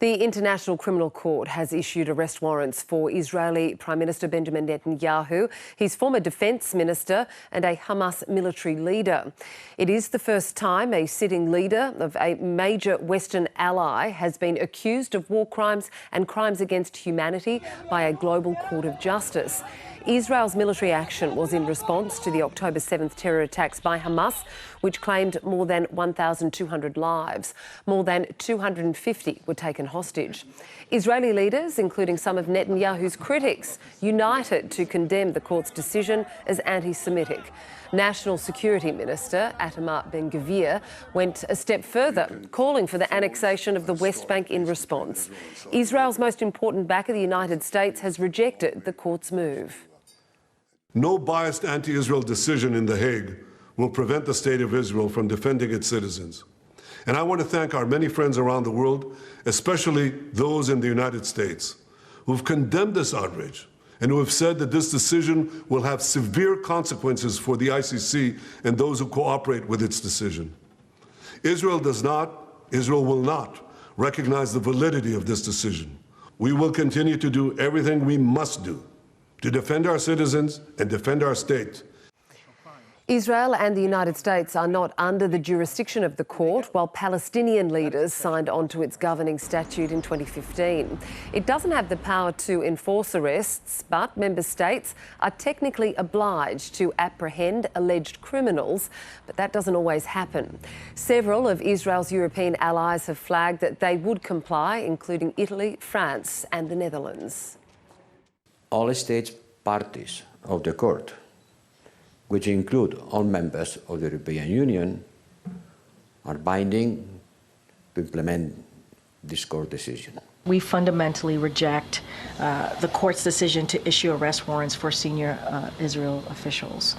The International Criminal Court has issued arrest warrants for Israeli Prime Minister Benjamin Netanyahu, his former defence minister and a Hamas military leader. It is the first time a sitting leader of a major Western ally has been accused of war crimes and crimes against humanity by a global court of justice. Israel's military action was in response to the October 7th terror attacks by Hamas, which claimed more than 1,200 lives. More than 250 were taken hostage. Israeli leaders, including some of Netanyahu's critics, united to condemn the court's decision as anti-Semitic. National Security Minister Itamar Ben-Gvir went a step further, calling for the annexation of the West Bank in response. Israel's most important backer, the United States, has rejected the court's move. No biased anti-Israel decision in The Hague will prevent the State of Israel from defending its citizens. And I want to thank our many friends around the world, especially those in the United States, who've condemned this outrage and who have said that this decision will have severe consequences for the ICC and those who cooperate with its decision. Israel will not recognize the validity of this decision. We will continue to do everything we must do to defend our citizens and defend our state. Israel and the United States are not under the jurisdiction of the court, while Palestinian leaders signed on to its governing statute in 2015. It doesn't have the power to enforce arrests, but member states are technically obliged to apprehend alleged criminals, but that doesn't always happen. Several of Israel's European allies have flagged that they would comply, including Italy, France and the Netherlands. All states parties of the court, which include all members of the European Union, are binding to implement this court decision. We fundamentally reject the court's decision to issue arrest warrants for senior Israel officials.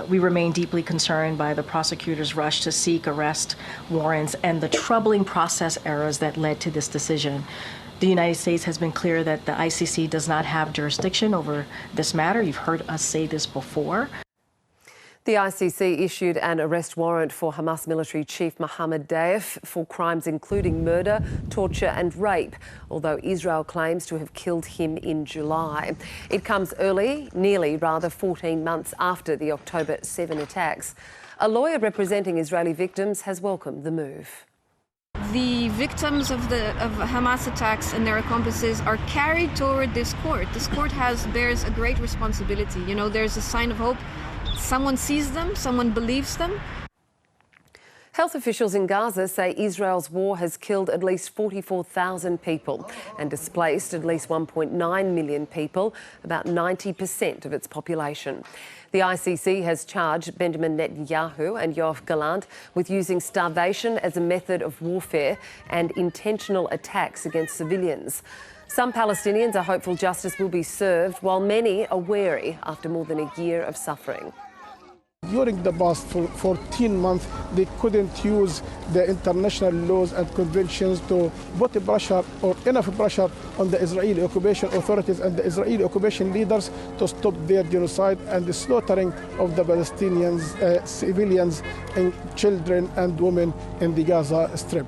We remain deeply concerned by the prosecutor's rush to seek arrest warrants and the troubling process errors that led to this decision. The United States has been clear that the ICC does not have jurisdiction over this matter. You've heard us say this before. The ICC issued an arrest warrant for Hamas military chief Mohammed Deif for crimes including murder, torture and rape, although Israel claims to have killed him in July. It comes nearly 14 months after the October 7 attacks. A lawyer representing Israeli victims has welcomed the move. The victims of Hamas attacks and their accomplices are carried toward this court. This court bears a great responsibility. You know, there's a sign of hope. Someone sees them, someone believes them. Health officials in Gaza say Israel's war has killed at least 44,000 people and displaced at least 1.9 million people, about 90% of its population. The ICC has charged Benjamin Netanyahu and Yoav Gallant with using starvation as a method of warfare and intentional attacks against civilians. Some Palestinians are hopeful justice will be served, while many are wary after more than a year of suffering. During the past 14 months, they couldn't use the international laws and conventions to put pressure or enough pressure on the Israeli occupation authorities and the Israeli occupation leaders to stop their genocide and the slaughtering of the Palestinians, civilians, and children and women in the Gaza Strip.